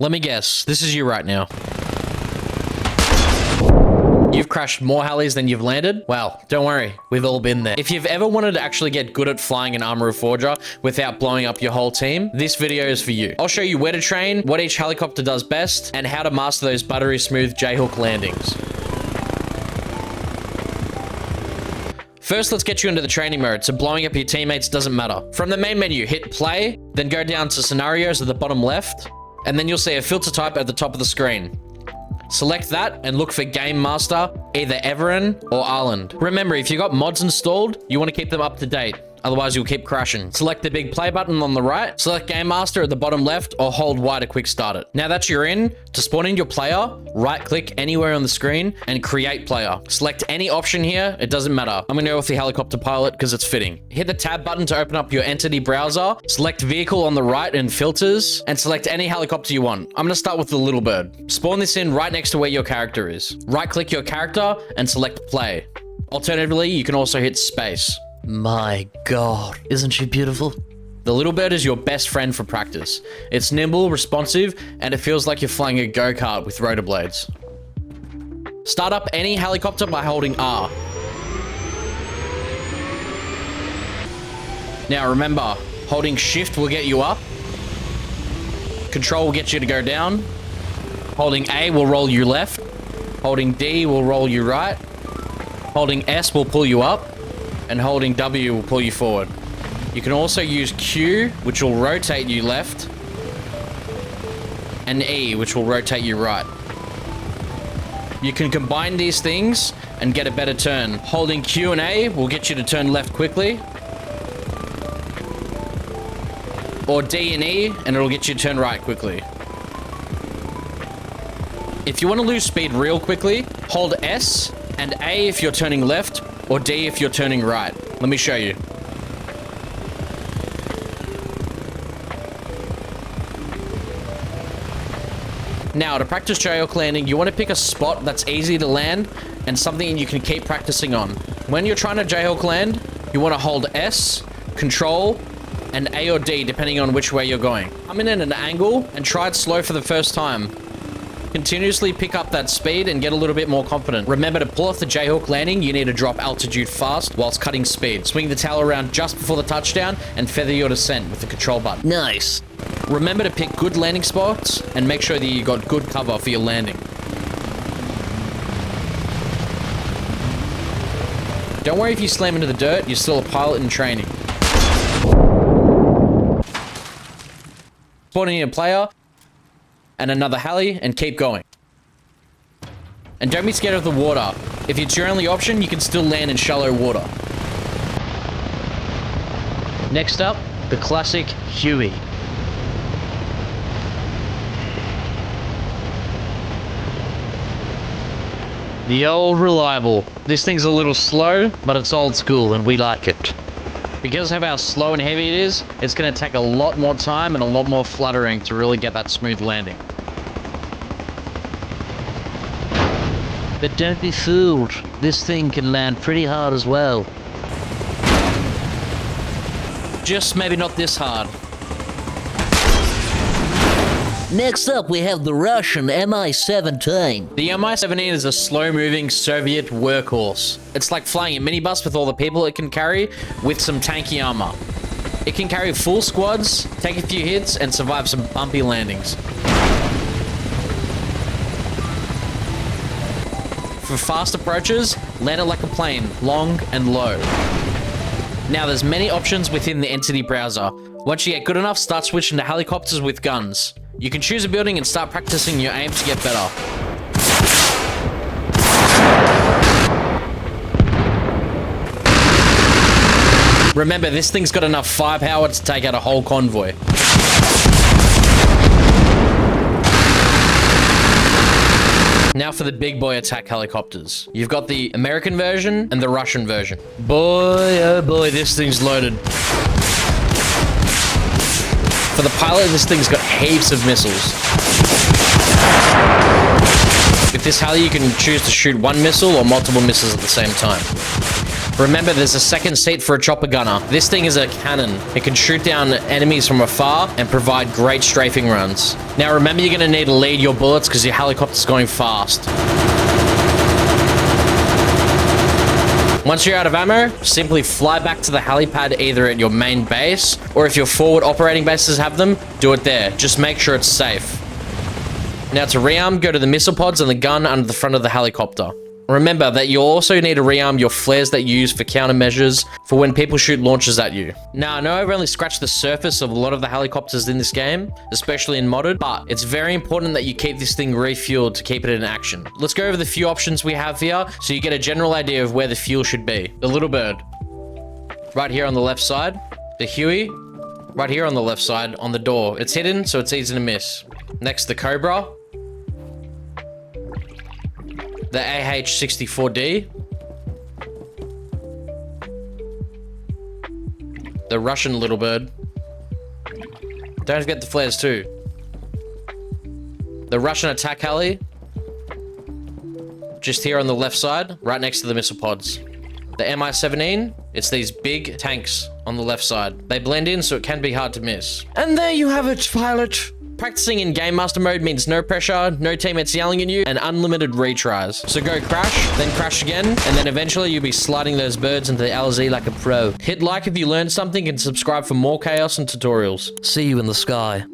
Let me guess, this is you right now. You've crashed more helis than you've landed? Well, don't worry, we've all been there. If you've ever wanted to actually get good at flying an Arma Reforger without blowing up your whole team, this video is for you. I'll show you where to train, what each helicopter does best, and how to master those buttery smooth J-hook landings. First, let's get you into the training mode, so blowing up your teammates doesn't matter. From the main menu, hit play, then go down to scenarios at the bottom left, and then you'll see a filter type at the top of the screen. Select that and look for Game Master, either Everin or Arland. Remember, if you got mods installed, you want to keep them up to date. Otherwise, you'll keep crashing. Select the big play button on the right, select Game Master at the bottom left, or hold Y to quick start it. Now that you're in, to spawn in your player, right click anywhere on the screen and create player. Select any option here, it doesn't matter. I'm gonna go with the helicopter pilot because it's fitting. Hit the tab button to open up your entity browser, select vehicle on the right in filters, and select any helicopter you want. I'm gonna start with the little bird. Spawn this in right next to where your character is. Right click your character and select play. Alternatively, you can also hit space. My God, isn't she beautiful? The little bird is your best friend for practice. It's nimble, responsive, and it feels like you're flying a go-kart with rotor blades. Start up any helicopter by holding R. Now remember, holding shift will get you up. Control will get you to go down. Holding A will roll you left. Holding D will roll you right. Holding S will pull you up. And holding W will pull you forward. You can also use Q, which will rotate you left, and E, which will rotate you right. You can combine these things and get a better turn. Holding Q and A will get you to turn left quickly, or D and E, and it'll get you to turn right quickly. If you want to lose speed real quickly, hold S and A if you're turning left, or D if you're turning right. Let me show you. Now, to practice J-hook landing, you want to pick a spot that's easy to land and something you can keep practicing on. When you're trying to J-hook land, you want to hold S, Control, and A or D depending on which way you're going. Come in at an angle and try it slow for the first time. Continuously pick up that speed and get a little bit more confident. Remember, to pull off the J-hook landing, you need to drop altitude fast whilst cutting speed. Swing the tail around just before the touchdown and feather your descent with the control button. Nice. Remember to pick good landing spots and make sure that you got good cover for your landing. Don't worry if you slam into the dirt, you're still a pilot in training. Spawning in a player, and another heli, and keep going. And don't be scared of the water. If it's your only option, you can still land in shallow water. Next up, the classic Huey. The old reliable. This thing's a little slow, but it's old school and we like it. Because of how slow and heavy it is, it's going to take a lot more time and a lot more fluttering to really get that smooth landing. But don't be fooled, this thing can land pretty hard as well. Just maybe not this hard. Next up, we have the Russian Mi-17. The Mi-17 is a slow-moving Soviet workhorse. It's like flying a minibus with all the people it can carry, with some tanky armor. It can carry full squads, take a few hits, and survive some bumpy landings. For fast approaches, land it like a plane, long and low. Now, there's many options within the entity browser. Once you get good enough, start switching to helicopters with guns. You can choose a building and start practicing your aim to get better. Remember, this thing's got enough firepower to take out a whole convoy. Now for the big boy attack helicopters. You've got the American version and the Russian version. Boy, oh boy, this thing's loaded. For the pilot, this thing's got heaps of missiles. With this heli, you can choose to shoot one missile or multiple missiles at the same time. Remember, there's a second seat for a chopper gunner. This thing is a cannon. It can shoot down enemies from afar and provide great strafing runs. Now remember, you're going to need to lead your bullets because your helicopter's going fast. Once you're out of ammo, simply fly back to the helipad either at your main base, or if your forward operating bases have them, do it there. Just make sure it's safe. Now to rearm, go to the missile pods and the gun under the front of the helicopter. Remember that you'll also need to rearm your flares that you use for countermeasures for when people shoot launchers at you. Now, I know I've only scratched the surface of a lot of the helicopters in this game, especially in modded, but it's very important that you keep this thing refueled to keep it in action. Let's go over the few options we have here so you get a general idea of where the fuel should be. The Little Bird, right here on the left side. The Huey, right here on the left side on the door. It's hidden, so it's easy to miss. Next, the Cobra. The AH-64D. The Russian Little Bird. Don't forget the flares too. The Russian attack heli. Just here on the left side, right next to the missile pods. The Mi-17, it's these big tanks on the left side. They blend in, so it can be hard to miss. And there you have it, pilot. Practicing in Game Master mode means no pressure, no teammates yelling at you, and unlimited retries. So go crash, then crash again, and then eventually you'll be sliding those birds into the LZ like a pro. Hit like if you learned something and subscribe for more chaos and tutorials. See you in the sky.